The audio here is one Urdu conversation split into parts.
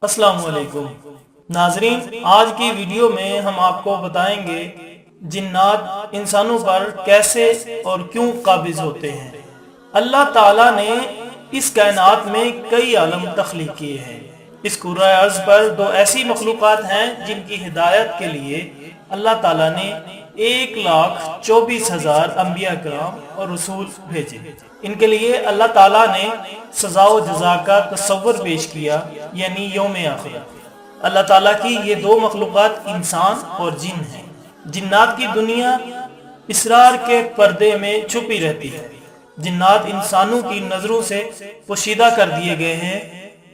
السلام علیکم ناظرین، آج کی ویڈیو میں ہم آپ کو بتائیں گے جنات انسانوں پر کیسے اور کیوں قابض ہوتے ہیں۔ اللہ تعالیٰ نے اس کائنات میں کئی عالم تخلیق کیے ہیں۔ اس کرۂ ارض پر دو ایسی مخلوقات ہیں جن کی ہدایت کے لیے اللہ تعالیٰ نے 1,24,000 انبیاء کرام اور رسول بھیجے۔ ان کے لیے اللہ تعالیٰ نے سزا و جزا کا تصور پیش کیا، یعنی یوم آخرت۔ اللہ تعالیٰ کی یہ دو مخلوقات انسان اور جن ہیں۔ جنات کی دنیا اسرار کے پردے میں چھپی رہتی ہے۔ جنات انسانوں کی نظروں سے پوشیدہ کر دیے گئے ہیں۔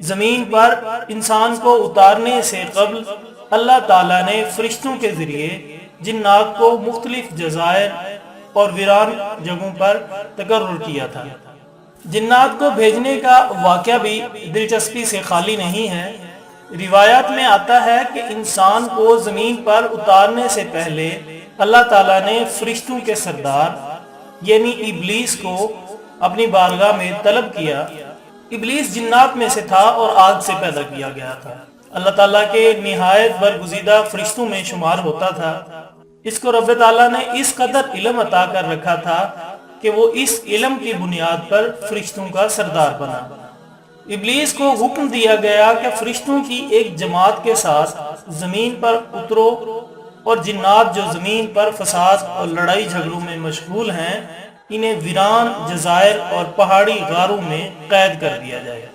زمین پر انسان کو اتارنے سے قبل اللہ تعالیٰ نے فرشتوں کے ذریعے جنات کو مختلف جزائر اور ویران جگہوں پر تقرر کیا تھا۔ جنات کو بھیجنے کا واقعہ بھی دلچسپی سے خالی نہیں ہے۔ روایات میں آتا ہے کہ انسان کو زمین پر اتارنے سے پہلے اللہ تعالیٰ نے فرشتوں کے سردار یعنی ابلیس کو اپنی بارگاہ میں طلب کیا۔ ابلیس جنات میں سے تھا اور آگ سے پیدا کیا گیا تھا۔ اللہ تعالیٰ کے نہایت برگزیدہ فرشتوں میں شمار ہوتا تھا۔ اس کو رب تعالیٰ نے اس قدر علم عطا کر رکھا تھا کہ وہ اس علم کی بنیاد پر فرشتوں کا سردار بنا۔ ابلیس کو حکم دیا گیا کہ فرشتوں کی ایک جماعت کے ساتھ زمین پر اترو، اور جنات جو زمین پر فساد اور لڑائی جھگڑوں میں مشغول ہیں انہیں ویران جزائر اور پہاڑی غاروں میں قید کر دیا جائے،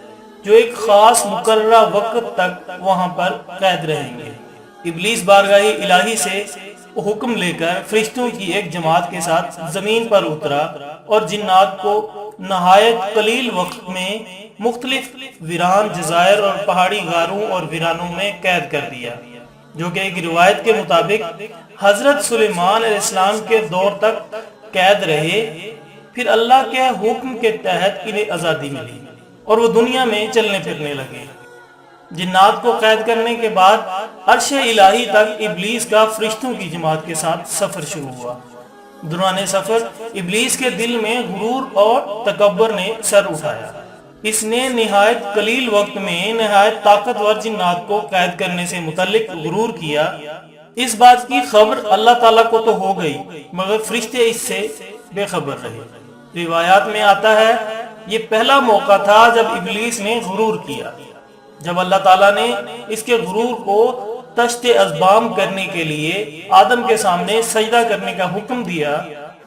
جو ایک خاص مقررہ وقت تک وہاں پر قید رہیں گے۔ ابلیس بارگاہ الہی سے حکم لے کر فرشتوں کی ایک جماعت کے ساتھ زمین پر اترا اور جنات کو نہایت قلیل وقت میں مختلف ویران جزائر اور پہاڑی غاروں اور ویرانوں میں قید کر دیا، جو کہ ایک روایت کے مطابق حضرت سلیمان علیہ السلام کے دور تک قید رہے۔ پھر اللہ کے حکم کے تحت انہیں آزادی ملی اور وہ دنیا میں چلنے پھرنے لگے۔ جنات کو قید کرنے کے بعد عرش الہی تک ابلیس کا فرشتوں کی جماعت کے ساتھ سفر شروع ہوا۔ دوران سفر ابلیس کے دل میں غرور اور تکبر نے سر اٹھایا۔ اس نے نہایت قلیل وقت میں نہایت طاقتور جنات کو قید کرنے سے متعلق غرور کیا۔ اس بات کی خبر اللہ تعالیٰ کو تو ہو گئی، مگر فرشتے اس سے بے خبر رہے۔ روایات میں آتا ہے یہ پہلا موقع تھا جب ابلیس نے غرور کیا۔ جب اللہ تعالیٰ نے اس کے غرور کو تشت ازبام کرنے کے لیے آدم کے سامنے سجدہ کرنے کا حکم دیا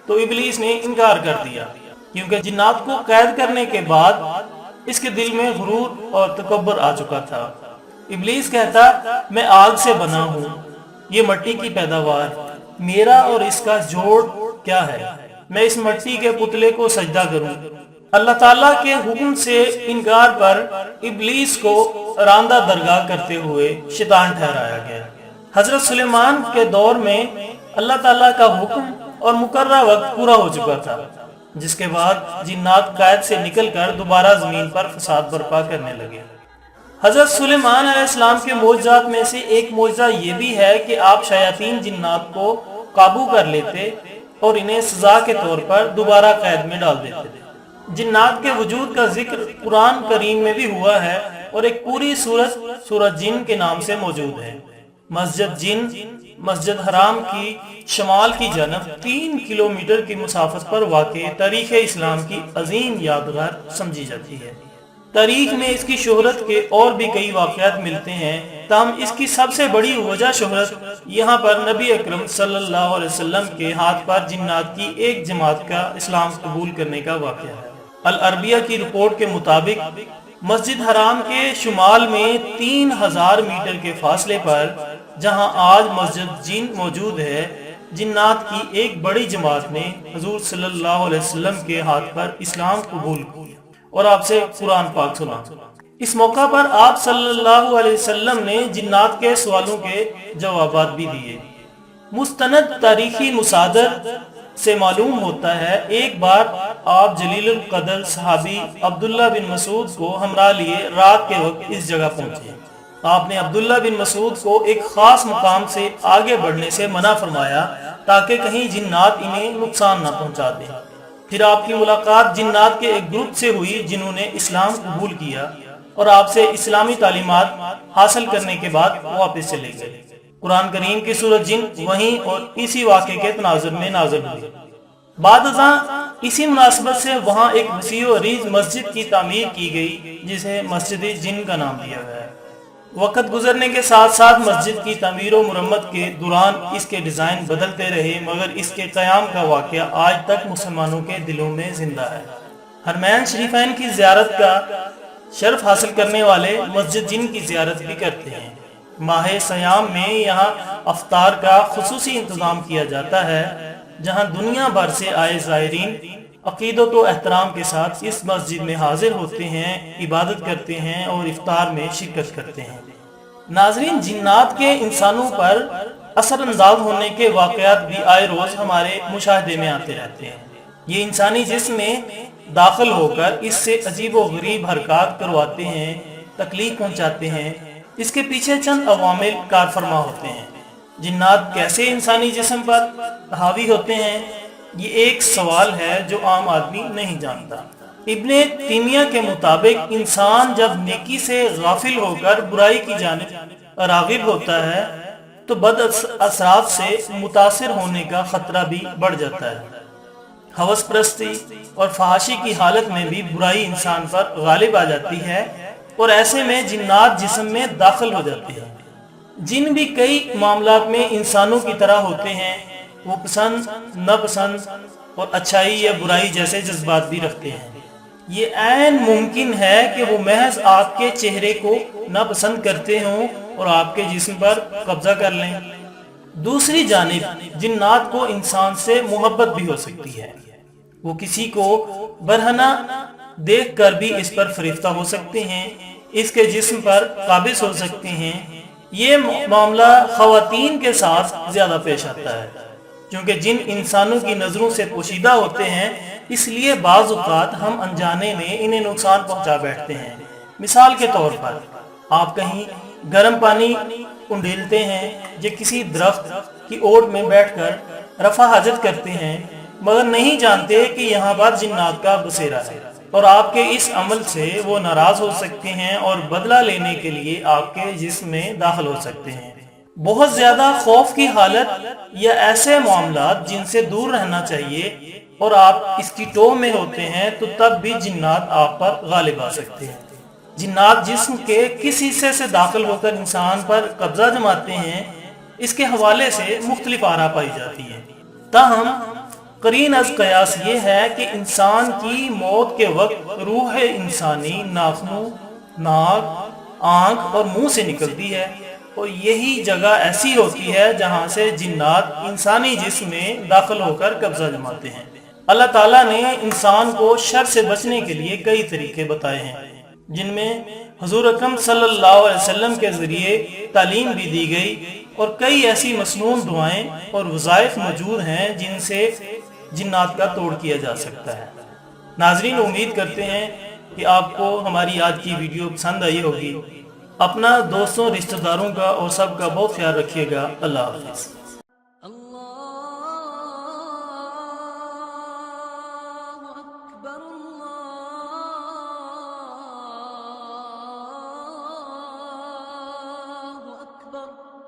تو ابلیس نے انکار کر دیا، کیونکہ جنات کو قید کرنے کے بعد اس کے دل میں غرور اور تکبر آ چکا تھا۔ ابلیس کہتا میں آگ سے بنا ہوں، یہ مٹی کی پیداوار، میرا اور اس کا جوڑ کیا ہے، میں اس مٹی کے پتلے کو سجدہ کروں۔ اللہ تعالیٰ کے حکم سے انکار پر ابلیس کو راندہ درگاہ کرتے ہوئے شیطان ٹھہرایا گیا۔ حضرت سلیمان کے دور میں اللہ تعالیٰ کا حکم اور مقررہ وقت پورا ہو چکا تھا، جس کے بعد جنات قید سے نکل کر دوبارہ زمین پر فساد برپا کرنے لگے۔ حضرت سلیمان علیہ السلام کے معجزات میں سے ایک معجزہ یہ بھی ہے کہ آپ شیاطین جنات کو قابو کر لیتے اور انہیں سزا کے طور پر دوبارہ قید میں ڈال دیتے تھے۔ جنات کے وجود کا ذکر قرآن کریم میں بھی ہوا ہے اور ایک پوری سورۃ جن کے نام سے موجود ہے۔ مسجد جن مسجد حرام کی شمال کی جانب 3 کلومیٹر کی مسافت پر واقع تاریخ اسلام کی عظیم یادگار سمجھی جاتی ہے۔ تاریخ میں اس کی شہرت کے اور بھی کئی واقعات ملتے ہیں، تاہم اس کی سب سے بڑی وجہ شہرت یہاں پر نبی اکرم صلی اللہ علیہ وسلم کے ہاتھ پر جنات کی ایک جماعت کا اسلام قبول کرنے کا واقعہ ہے۔ العربیہ کی رپورٹ کے مطابق مسجد حرام کے شمال میں 3000 میٹر کے فاصلے پر جہاں آج مسجد جن موجود ہے، جنات کی ایک بڑی جماعت نے حضور صلی اللہ علیہ وسلم کے ہاتھ پر اسلام قبول کیا اور آپ سے قرآن پاک سنا۔ اس موقع پر آپ صلی اللہ علیہ وسلم نے جنات کے سوالوں کے جوابات بھی دیے۔ مستند تاریخی مصادر سے معلوم ہوتا ہے ایک بار آپ جلیل القدر صحابی عبداللہ بن مسعود کو ہمراہ لیے رات کے وقت اس جگہ پہنچے۔ آپ نے عبداللہ بن مسعود کو ایک خاص مقام سے آگے بڑھنے سے منع فرمایا تاکہ کہیں جنات انہیں نقصان نہ پہنچا دیں۔ پھر آپ کی ملاقات جنات کے ایک گروپ سے ہوئی جنہوں نے اسلام قبول کیا۔ اور آپ سے اسلامی تعلیمات حاصل کرنے کے بعد واپس چلے گئے۔ قرآن کریم کی سورۃ جن وہیں اور اسی واقعے کے تناظر میں نازل ہوئی۔ بعد ازاں اسی مناسبت سے وہاں ایک وسیع و عریض مسجد کی تعمیر کی گئی جسے مسجد جن کا نام دیا گیا ہے۔ وقت گزرنے کے ساتھ ساتھ مسجد کی تعمیر و مرمت کے دوران اس کے ڈیزائن بدلتے رہے، مگر اس کے قیام کا واقعہ آج تک مسلمانوں کے دلوں میں زندہ ہے۔ حرمین شریفین کی زیارت کا شرف حاصل کرنے والے مسجد جن کی زیارت بھی کرتے ہیں۔ ماہ سیام میں یہاں افطار کا خصوصی انتظام کیا جاتا ہے، جہاں دنیا بھر سے آئے زائرین عقیدت و احترام کے ساتھ اس مسجد میں حاضر ہوتے ہیں، عبادت کرتے ہیں اور افطار میں شرکت کرتے ہیں۔ ناظرین، جنات کے انسانوں پر اثر انداز ہونے کے واقعات بھی آئے روز ہمارے مشاہدے میں آتے رہتے ہیں۔ یہ انسانی جسم میں داخل ہو کر اس سے عجیب و غریب حرکات کرواتے ہیں، تکلیف پہنچاتے ہیں۔ اس کے پیچھے چند عوامل کار فرما ہوتے ہیں۔ جنات کیسے انسانی جسم پر حاوی ہوتے ہیں، یہ ایک سوال ہے جو عام آدمی نہیں جانتا۔ ابن تیمیہ کے مطابق انسان جب نیکی سے غافل ہو کر برائی کی جانب راغب ہوتا ہے تو بد اثرات سے متاثر ہونے کا خطرہ بھی بڑھ جاتا ہے۔ ہوس پرستی اور فحاشی کی حالت میں بھی برائی انسان پر غالب آ جاتی ہے اور ایسے میں جنات جسم میں داخل ہو جاتے ہیں۔ جن بھی کئی معاملات میں انسانوں کی طرح ہوتے ہیں، وہ پسند ناپسند اور اچھائی یا برائی جیسے جذبات بھی رکھتے ہیں۔ یہ عین ممکن ہے کہ وہ محض آپ کے چہرے کو ناپسند کرتے ہوں اور آپ کے جسم پر قبضہ کر لیں۔ دوسری جانب جنات کو انسان سے محبت بھی ہو سکتی ہے، وہ کسی کو برہنہ دیکھ کر بھی اس پر فریفتہ ہو سکتے ہیں، اس کے جسم پر قابض ہو سکتے ہیں۔ یہ معاملہ خواتین کے ساتھ زیادہ پیش آتا ہے، کیونکہ جن انسانوں کی نظروں سے پوشیدہ ہوتے ہیں، اس لیے بعض اوقات ہم انجانے میں انہیں نقصان پہنچا بیٹھتے ہیں۔ مثال کے طور پر آپ کہیں گرم پانی انڈیلتے ہیں یا کسی درخت کی اوٹ میں بیٹھ کر رفع حاجت کرتے ہیں، مگر نہیں جانتے کہ یہاں پر جنات کا بسیرا ہے اور آپ کے اس عمل سے وہ ناراض ہو سکتے ہیں اور بدلہ لینے کے لیے آپ کے جسم میں داخل ہو سکتے ہیں۔ بہت زیادہ خوف کی حالت یا ایسے معاملات جن سے دور رہنا چاہیے اور آپ اس کی ٹو میں ہوتے ہیں تو تب بھی جنات آپ پر غالب آ سکتے ہیں۔ جنات جسم کے کس حصے سے داخل ہو کر انسان پر قبضہ جماتے ہیں، اس کے حوالے سے مختلف آراء پائی جاتی ہیں۔ تاہم قرین از قیاس یہ ہے کہ انسان کی موت کے وقت روح انسانی ناخنوں، ناک، آنکھ اور منہ سے نکلتی ہے اور یہی جگہ ایسی ہوتی ہے جہاں سے جنات انسانی جسم میں داخل ہو کر قبضہ جماتے ہیں۔ اللہ تعالیٰ نے انسان کو شر سے بچنے کے لیے کئی طریقے بتائے ہیں، جن میں حضور اکرم صلی اللہ علیہ وسلم کے ذریعے تعلیم بھی دی گئی اور کئی ایسی مسنون دعائیں اور وظائف موجود ہیں جن سے جنات کا توڑ کیا جا سکتا ہے۔ ناظرین، امید کرتے ہیں کہ آپ کو ہماری آج کی ویڈیو پسند آئی ہوگی۔ اپنا دوستوں، رشتہ داروں کا اور سب کا بہت خیال رکھیے گا۔ اللہ حافظ۔